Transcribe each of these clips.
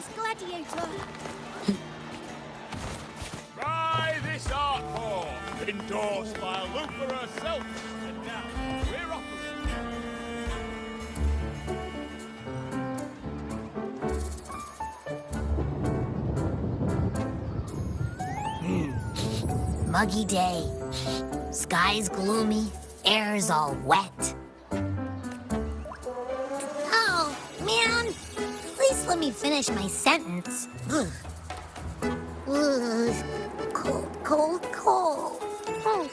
nice gladiator. Try this art form, endorsed by Lupa herself. And now, we're offering. Muggy day. Sky's gloomy, air's all wet. Oh, man. At least let me finish my sentence. Ugh. Ugh. Cold, cold, cold. Oh.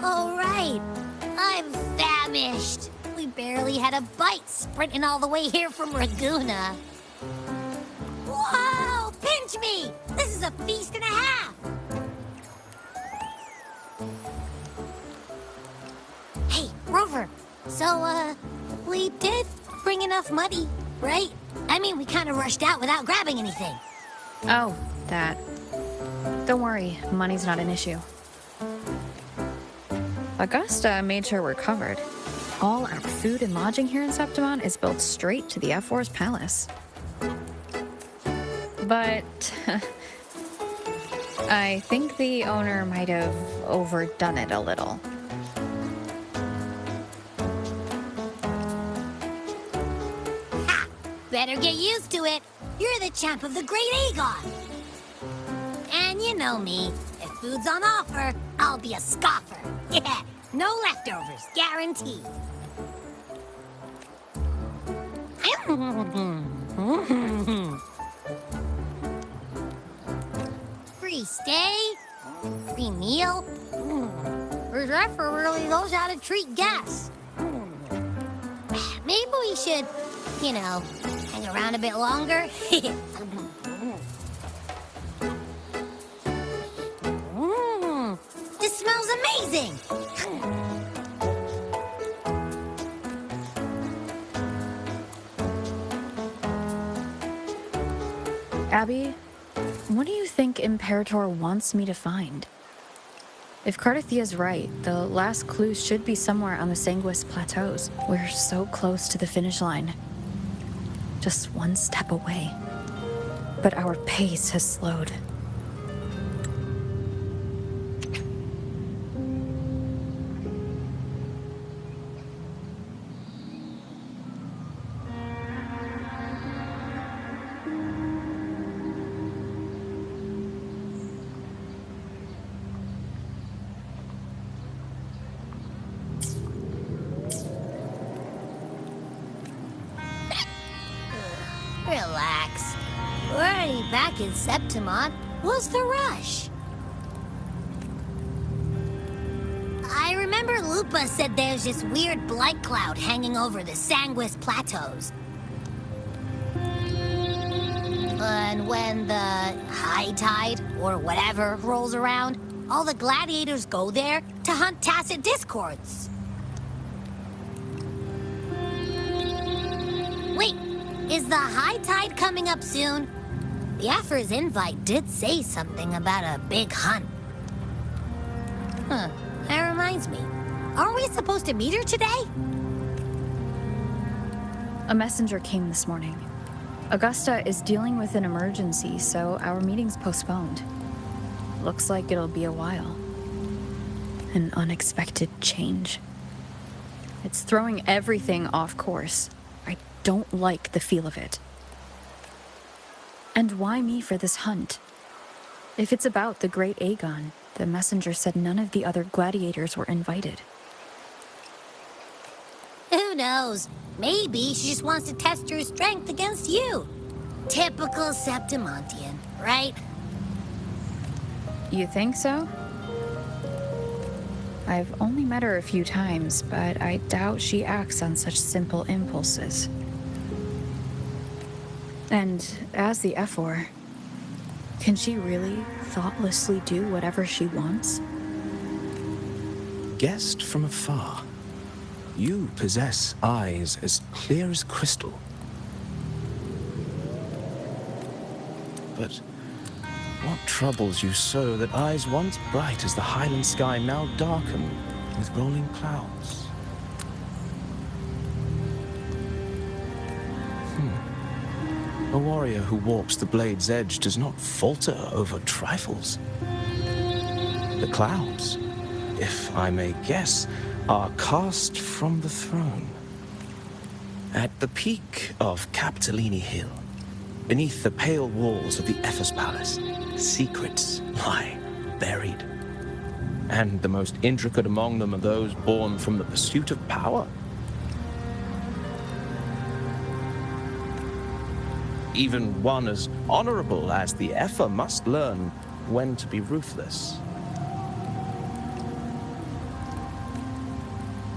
All right. I'm famished. We barely had a bite sprinting all the way here from Ragusa. Whoa! Pinch me! This is a feast and a half! Hey, Rover. So, we did bring enough money, right? I mean, we kind of rushed out without grabbing anything. Oh, that. Don't worry, money's not an issue. Augusta made sure we're covered. All our food and lodging here in Septimon is built straight to the F4's palace. But I think the owner might have overdone it a little. Ha! Better get used to it. You're the champ of the Great Aegon. And you know me. If food's on offer, I'll be a scoffer. Yeah, no leftovers, guaranteed. Free stay? Free meal? The Zephyr really knows how to treat guests. Maybe we should, hang around a bit longer. This smells amazing! Abby, what do you think Imperator wants me to find? If Cardathia's right, the last clue should be somewhere on the Sanguis Plateaus. We're so close to the finish line. Just one step away. But our pace has slowed. Relax. We're already back in Septimon. What's the rush? I remember Lupa said there's this weird blight cloud hanging over the Sanguis Plateaus. And when the high tide, or whatever, rolls around, all the gladiators go there to hunt tacit discords. Wait, is the high tide coming up soon? The Aphor's invite did say something about a big hunt. Huh, that reminds me. Aren't we supposed to meet her today? A messenger came this morning. Augusta is dealing with an emergency, so our meeting's postponed. Looks like it'll be a while. An unexpected change. It's throwing everything off course. I don't like the feel of it. And why me for this hunt? If it's about the Great Aegon, the messenger said none of the other gladiators were invited. Who knows? Maybe she just wants to test her strength against you. Typical Septimontian, right? You think so? I've only met her a few times, but I doubt she acts on such simple impulses. And as the F4, can she really thoughtlessly do whatever she wants? Guessed from afar, you possess eyes as clear as crystal. But what troubles you so that eyes once bright as the highland sky now darken with rolling clouds? A warrior who walks the blade's edge does not falter over trifles. The clouds, if I may guess, are cast from the throne. At the peak of Capitolini Hill, beneath the pale walls of the Ephes Palace, secrets lie buried. And the most intricate among them are those born from the pursuit of power. Even one as honorable as the Epher must learn when to be ruthless.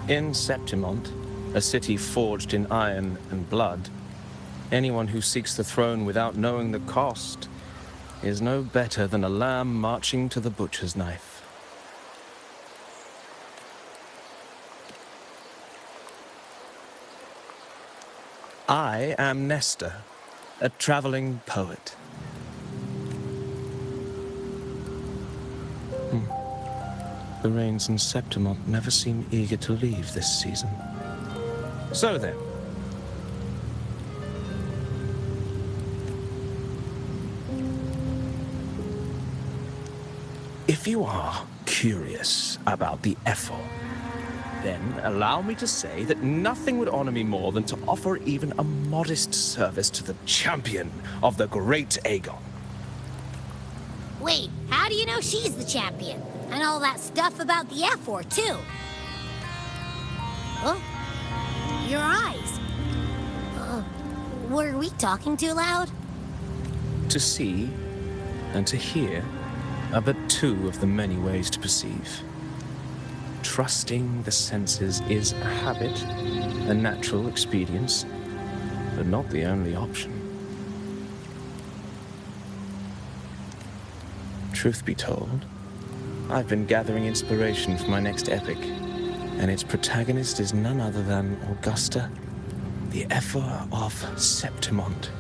In Septimont, a city forged in iron and blood, anyone who seeks the throne without knowing the cost is no better than a lamb marching to the butcher's knife. I am Nestor, a traveling poet. The rains in Septimont never seem eager to leave this season. So then, if you are curious about the Ethel, then allow me to say that nothing would honor me more than to offer even a modest service to the champion of the great Aegon. Wait, how do you know she's the champion? And all that stuff about the F4, too. Oh, your eyes. Were we talking too loud? To see and to hear are but two of the many ways to perceive. Trusting the senses is a habit, a natural expedience, but not the only option. Truth be told, I've been gathering inspiration for my next epic, and its protagonist is none other than Augusta, the Epher of Septimont.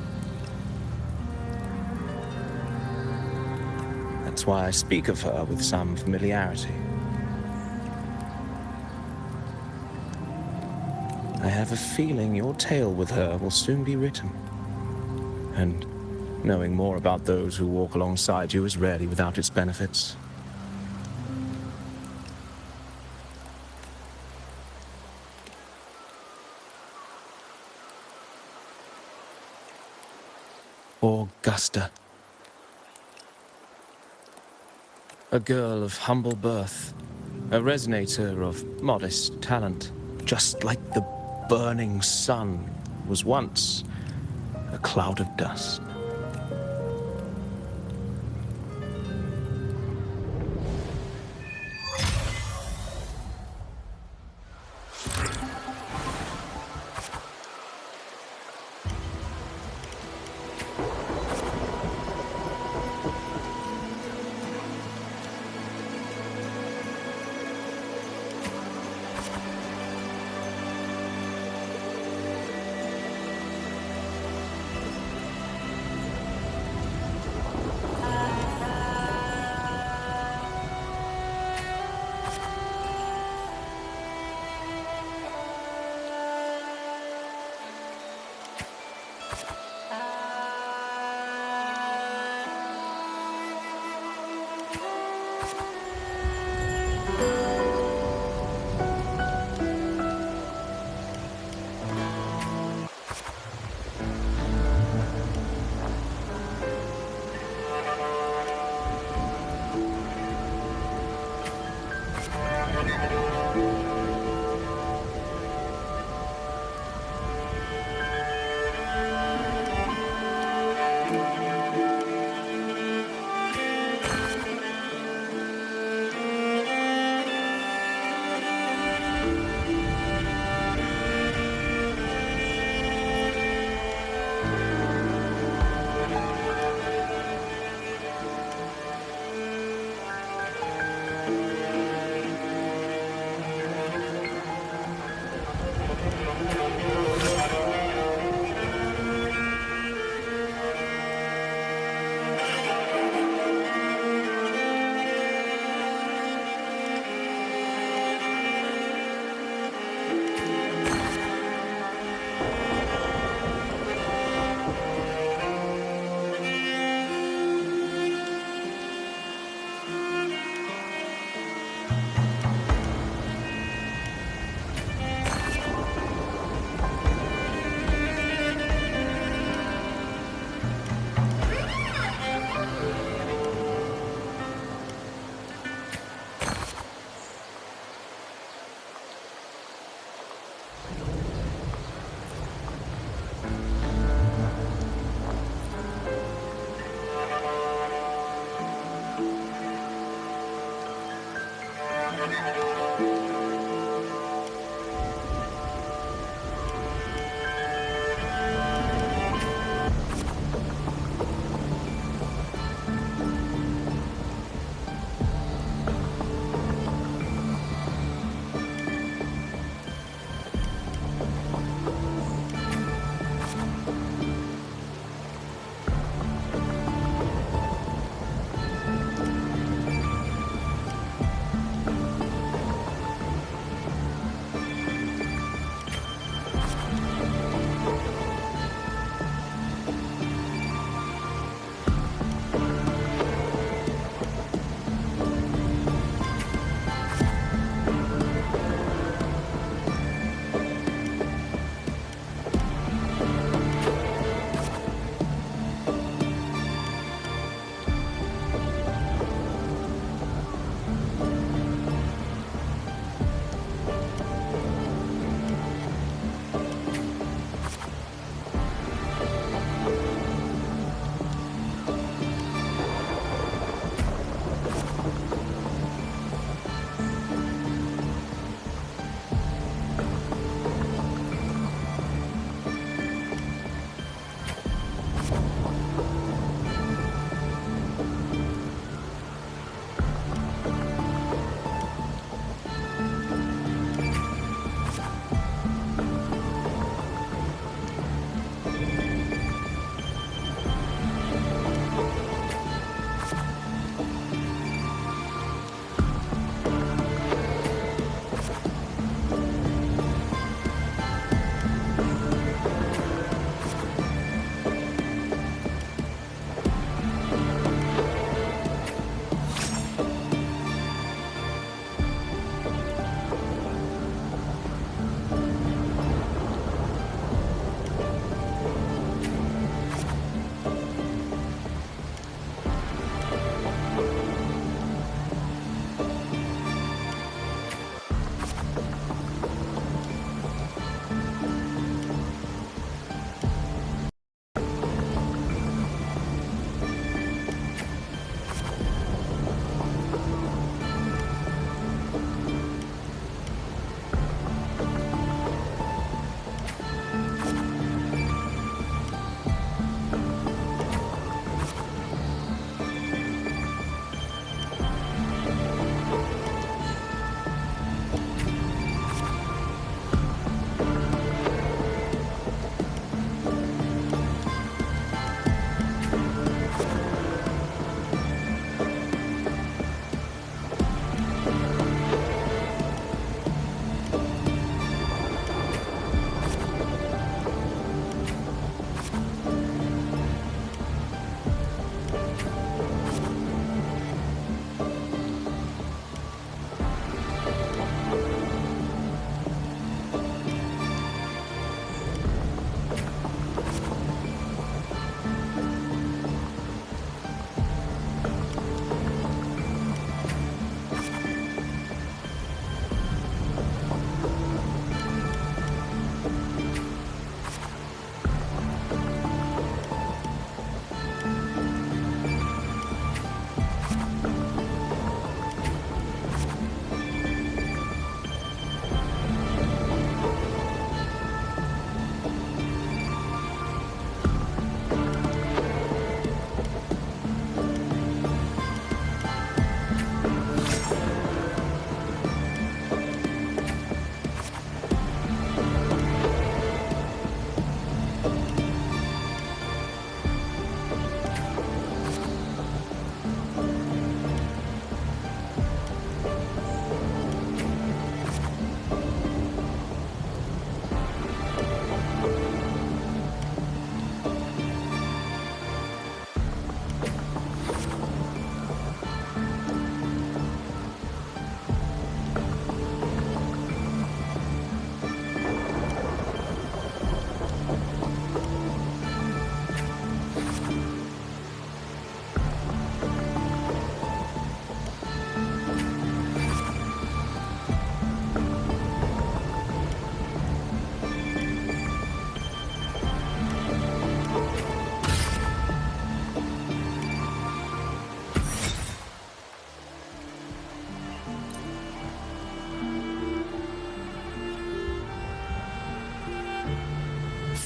That's why I speak of her with some familiarity. I have a feeling your tale with her will soon be written. And knowing more about those who walk alongside you is rarely without its benefits. Augusta. A girl of humble birth, a resonator of modest talent, just like the burning sun was once a cloud of dust.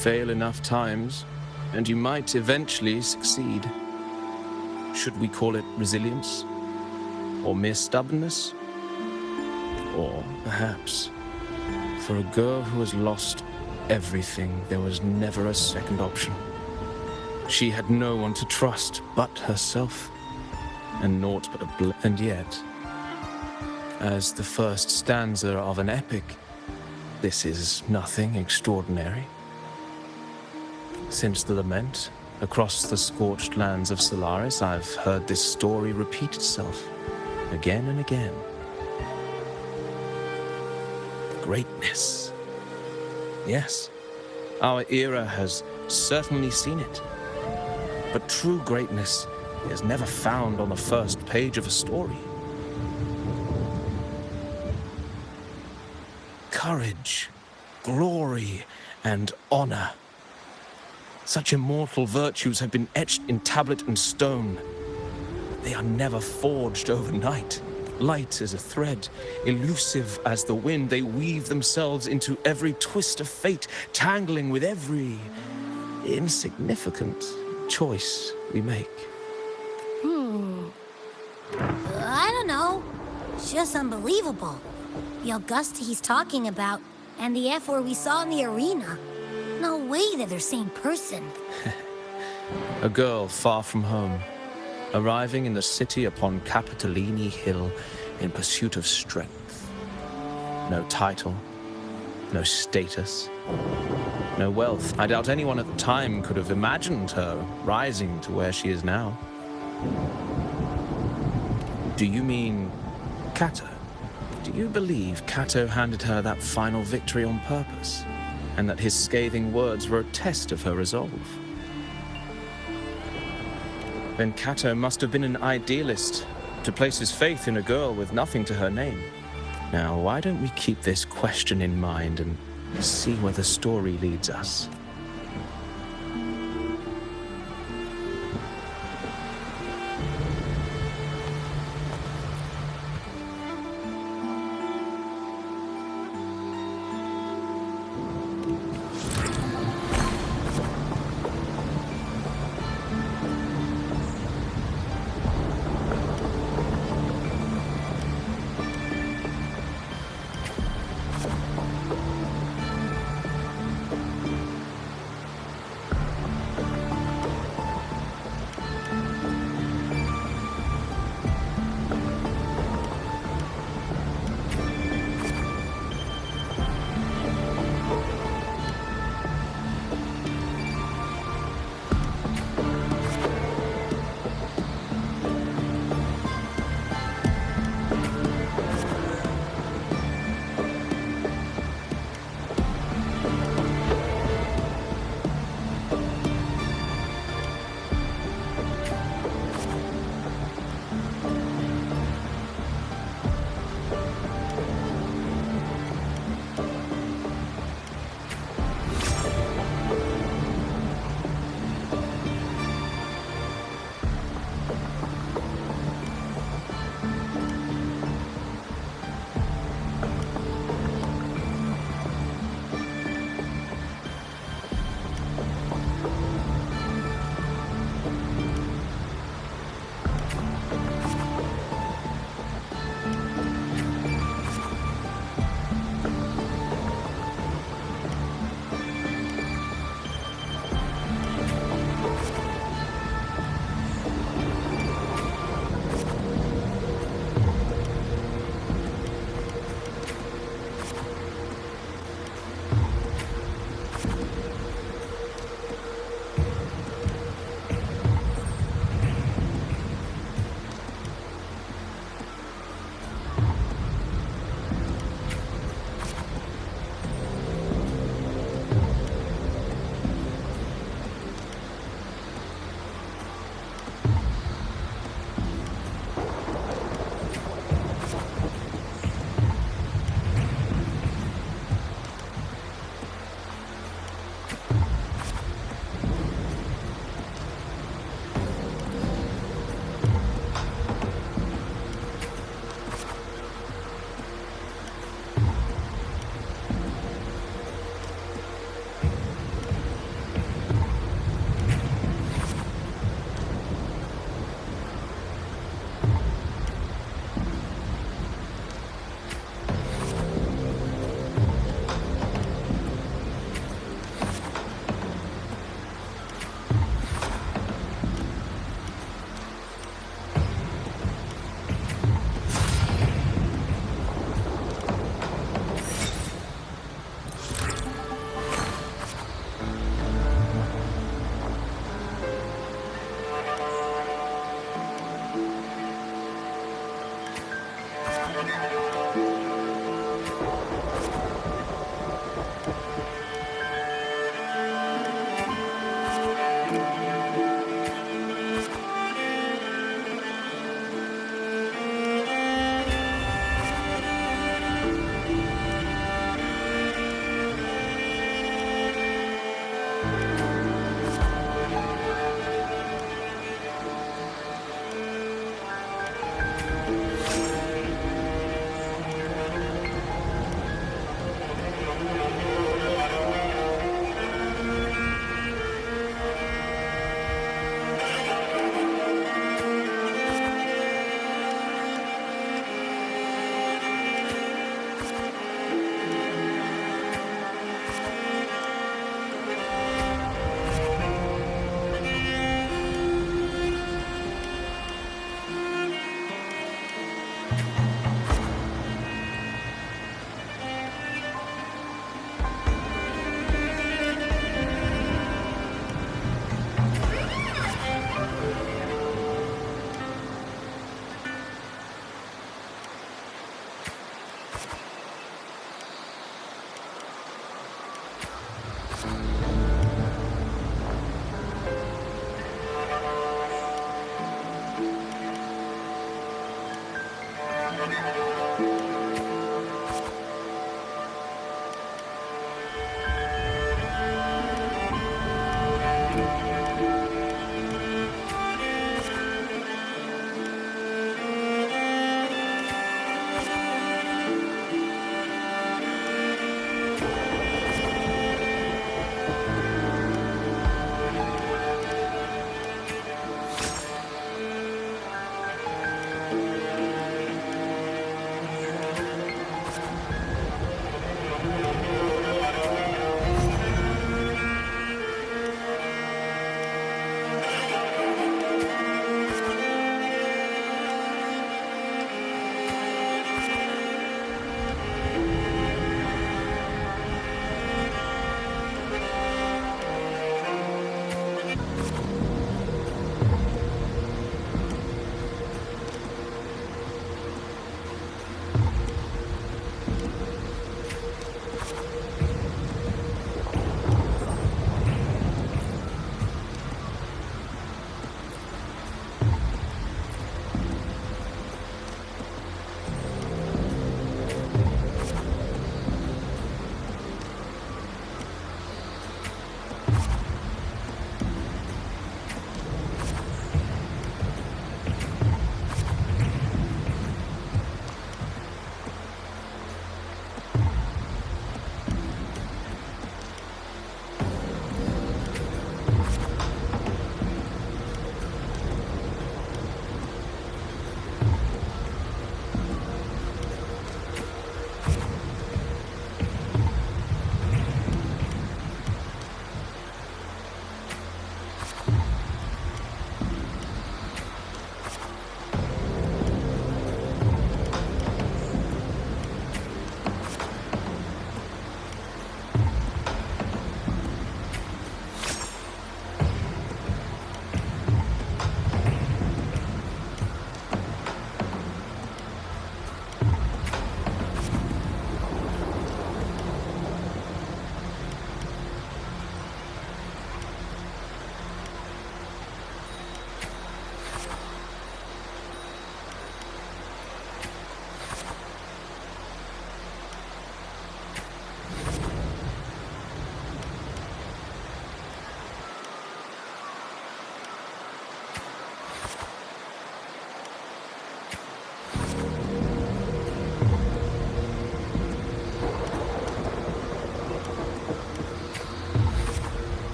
fail enough times, and you might eventually succeed. Should we call it resilience? Or mere stubbornness? Or perhaps, for a girl who has lost everything, there was never a second option. She had no one to trust but herself, and naught but and yet, as the first stanza of an epic, this is nothing extraordinary. Since the lament, across the scorched lands of Solaris, I've heard this story repeat itself, again and again. Greatness. Yes, our era has certainly seen it. But true greatness is never found on the first page of a story. Courage, glory, and honor. Such immortal virtues have been etched in tablet and stone. They are never forged overnight. Light as a thread, elusive as the wind, they weave themselves into every twist of fate, tangling with every insignificant choice we make. I don't know. It's just unbelievable. The Augusta he's talking about, and the F-word we saw in the arena. No way that they're the same person. A girl far from home, arriving in the city upon Capitolini Hill in pursuit of strength. No title, no status, no wealth. I doubt anyone at the time could have imagined her rising to where she is now. Do you mean Kato? Do you believe Kato handed her that final victory on purpose, and that his scathing words were a test of her resolve? Then Kato must have been an idealist, to place his faith in a girl with nothing to her name. Now, why don't we keep this question in mind and see where the story leads us?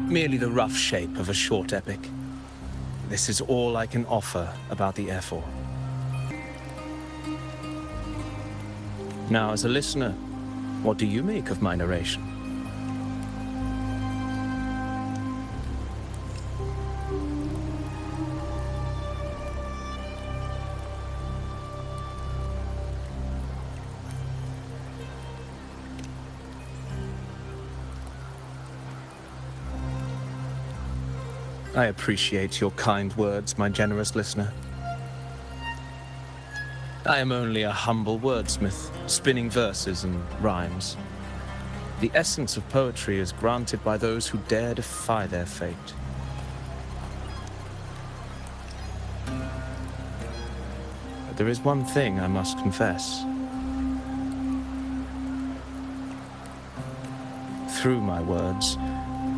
Merely the rough shape of a short epic. This is all I can offer about the Airfor. Now, as a listener, what do you make of my narration? I appreciate your kind words, my generous listener. I am only a humble wordsmith, spinning verses and rhymes. The essence of poetry is granted by those who dare defy their fate. But there is one thing I must confess. Through my words,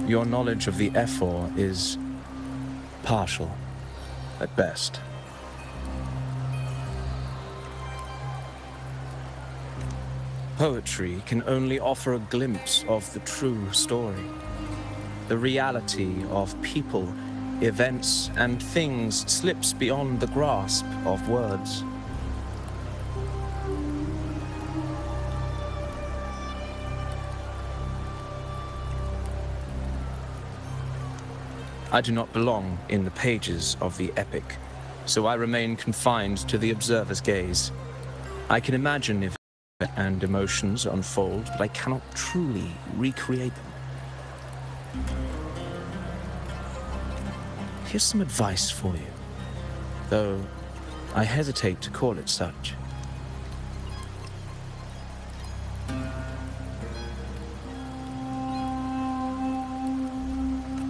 your knowledge of the Airfor is partial, at best. Poetry can only offer a glimpse of the true story. The reality of people, events, and things slips beyond the grasp of words. I do not belong in the pages of the epic, so I remain confined to the observer's gaze. I can imagine events and emotions unfold, but I cannot truly recreate them. Here's some advice for you, though I hesitate to call it such.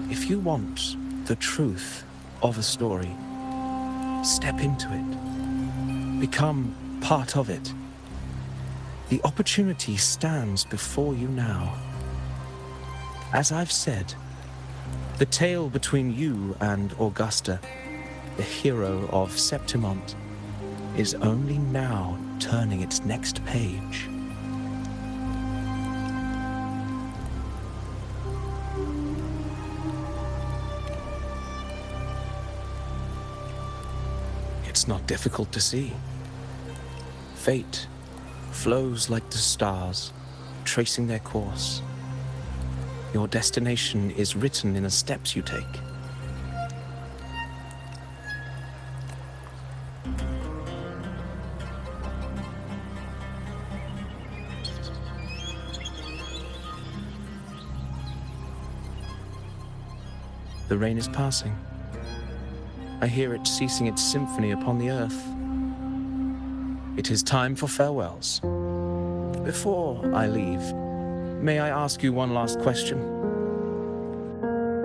If you want the truth of a story, step into it. Become part of it. The opportunity stands before you now. As I've said, the tale between you and Augusta, the hero of Septimont, is only now turning its next page. It's not difficult to see. Fate flows like the stars, tracing their course. Your destination is written in the steps you take. The rain is passing. I hear it ceasing its symphony upon the earth. It is time for farewells. Before I leave, may I ask you one last question?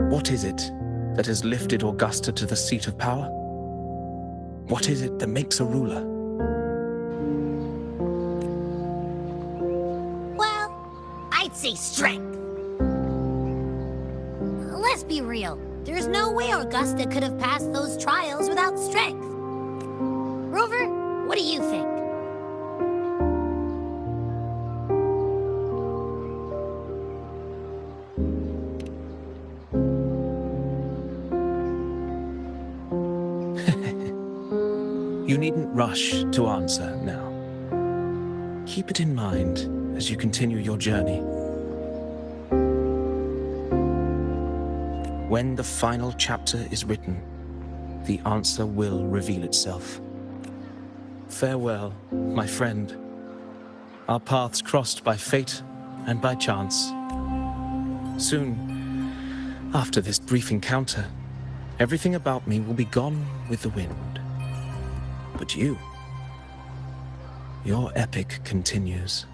What is it that has lifted Augusta to the seat of power? What is it that makes a ruler? Well, I'd say strength. Let's be real. There's no way Augusta could have passed those trials without strength. Rover, what do you think? You needn't rush to answer now. Keep it in mind as you continue your journey. When the final chapter is written, the answer will reveal itself. Farewell, my friend. Our paths crossed by fate and by chance. Soon, after this brief encounter, everything about me will be gone with the wind. But you, your epic continues.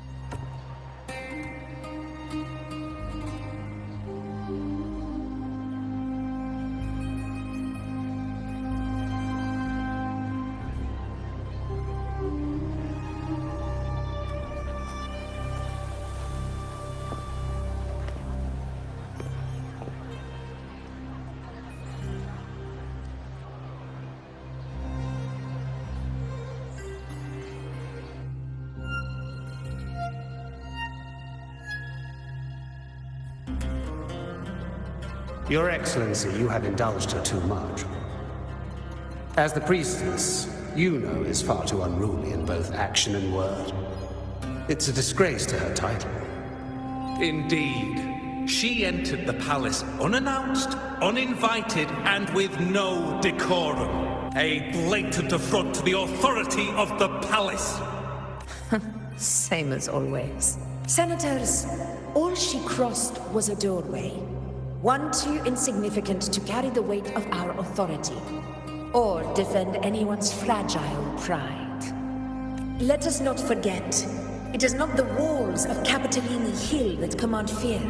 Your Excellency, you have indulged her too much. As the priestess, you know is far too unruly in both action and word. It's a disgrace to her title. Indeed. She entered the palace unannounced, uninvited, and with no decorum. A blatant affront to the authority of the palace. Same as always. Senators, all she crossed was a doorway. One too insignificant to carry the weight of our authority, or defend anyone's fragile pride. Let us not forget, it is not the walls of Capitolini Hill that command fear.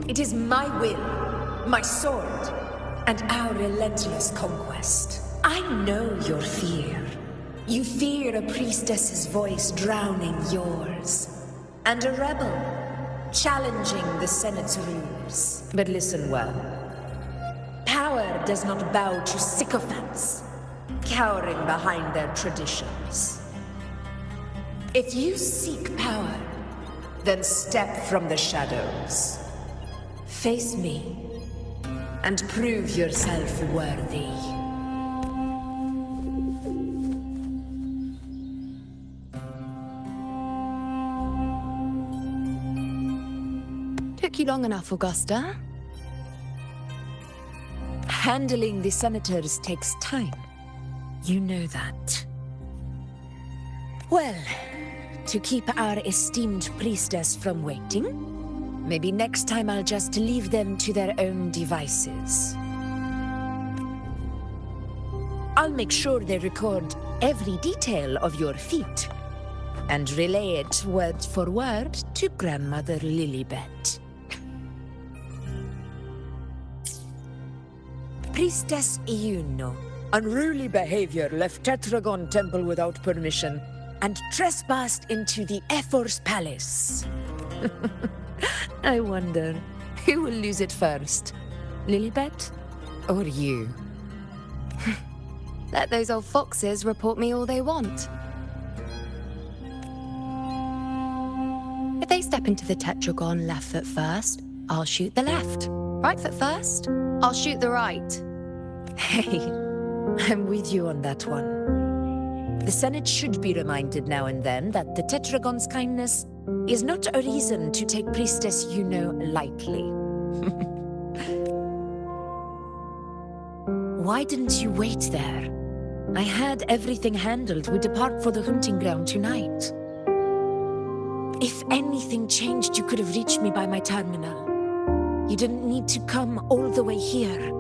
It is my will, my sword, and our relentless conquest. I know your fear. You fear a priestess's voice drowning yours, and a rebel challenging the Senate's rules. But listen well. Power does not bow to sycophants, cowering behind their traditions. If you seek power, Then step from the shadows. Face me, and prove yourself worthy. Took you long enough, Augusta. Handling the senators takes time. You know that. Well, to keep our esteemed priestess from waiting, maybe next time I'll just leave them to their own devices. I'll make sure they record every detail of your feat and relay it word for word to Grandmother Lilibet. Priestess Iuno. Unruly behavior left Tetragon Temple without permission and trespassed into the Ephor's palace. I wonder, who will lose it first? Lilibet or you? Let those old foxes report me all they want. If they step into the tetragon left foot first, I'll shoot the left. Right foot first, I'll shoot the right. Hey, I'm with you on that one. The Senate should be reminded now and then that the Tetragon's kindness is not a reason to take Priestess Yuno lightly. Why didn't you wait there? I had everything handled. We depart for the hunting ground tonight. If anything changed, you could have reached me by my terminal. You didn't need to come all the way here.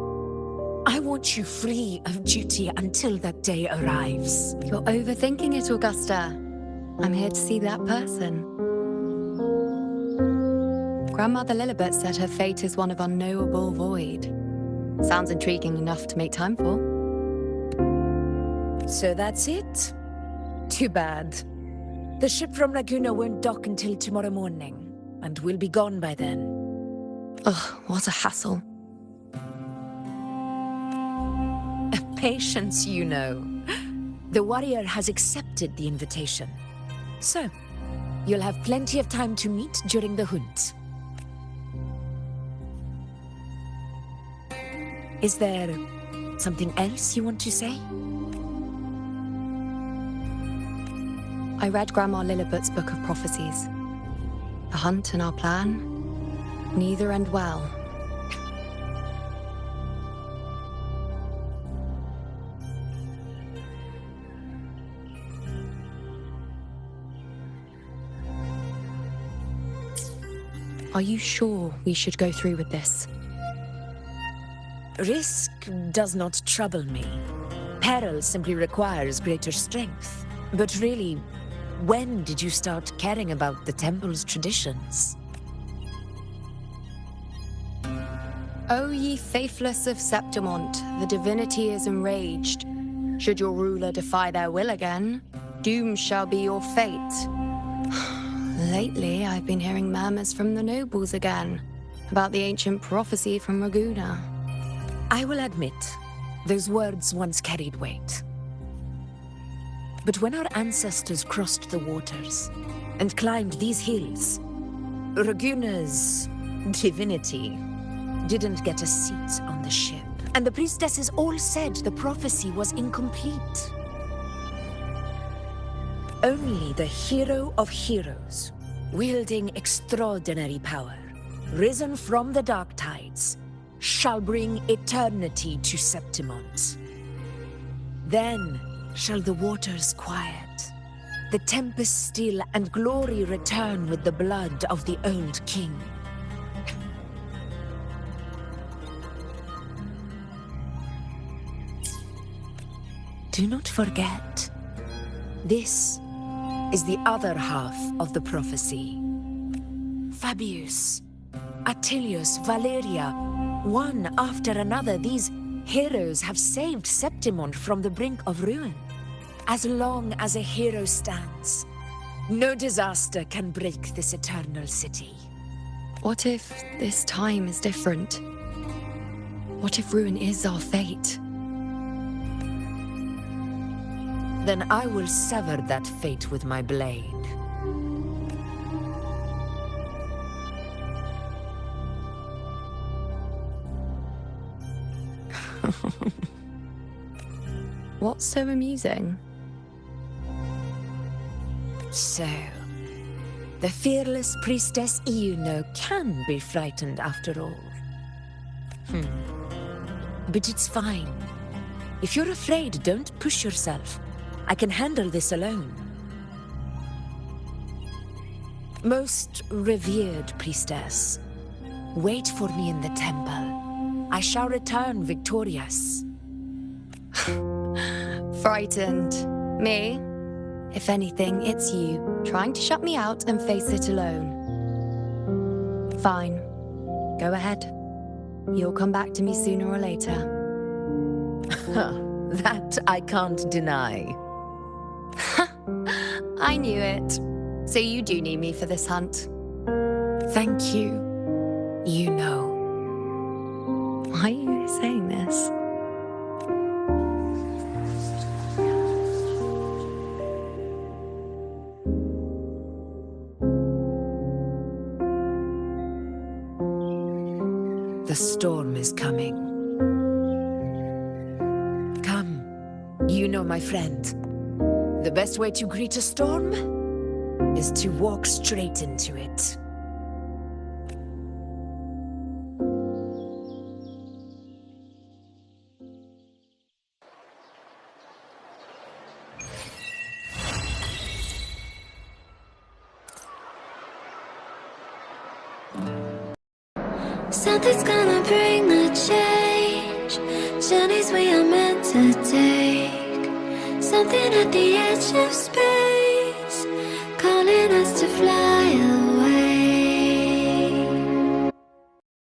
I want you free of duty until that day arrives. You're overthinking it, Augusta. I'm here to see that person. Grandmother Lilibet said her fate is one of unknowable void. Sounds intriguing enough to make time for. So that's it? Too bad. The ship from Laguna won't dock until tomorrow morning, and we'll be gone by then. Ugh, what a hassle. Patience, you know. The warrior has accepted the invitation. So, you'll have plenty of time to meet during the hunt. Is there something else you want to say? I read Grandma Lilibet's book of prophecies. The hunt and our plan, neither end well. Are you sure we should go through with this? Risk does not trouble me. Peril simply requires greater strength. But really, when did you start caring about the temple's traditions? O ye faithless of Septimont, the divinity is enraged. Should your ruler defy their will again, doom shall be your fate. Lately, I've been hearing murmurs from the nobles again about the ancient prophecy from Raguna. I will admit, those words once carried weight. But when our ancestors crossed the waters and climbed these hills, Raguna's divinity didn't get a seat on the ship. And the priestesses all said the prophecy was incomplete. Only the hero of heroes, wielding extraordinary power, risen from the dark tides, shall bring eternity to Septimont. Then shall the waters quiet, the tempest still, and glory return with the blood of the old king. Do not forget, this is the other half of the prophecy. Fabius, Attilius, Valeria, one after another, these heroes have saved Septimont from the brink of ruin. As long as a hero stands, no disaster can break this eternal city. What if this time is different? What if ruin is our fate? Then I will sever that fate with my blade. What's so amusing? So, the fearless priestess Iuno can be frightened after all. But it's fine. If you're afraid, don't push yourself. I can handle this alone. Most revered priestess, wait for me in the temple. I shall return victorious. Frightened. Me? If anything, it's you, trying to shut me out and face it alone. Fine. Go ahead. You'll come back to me sooner or later. That I can't deny. I knew it. So you do need me for this hunt. Thank you. You know. Why are you saying this? The storm is coming. Come, you know my friend. The best way to greet a storm is to walk straight into it. Something's gonna bring the change. Journeys we are meant to take. Something at the edge of space, calling us to fly.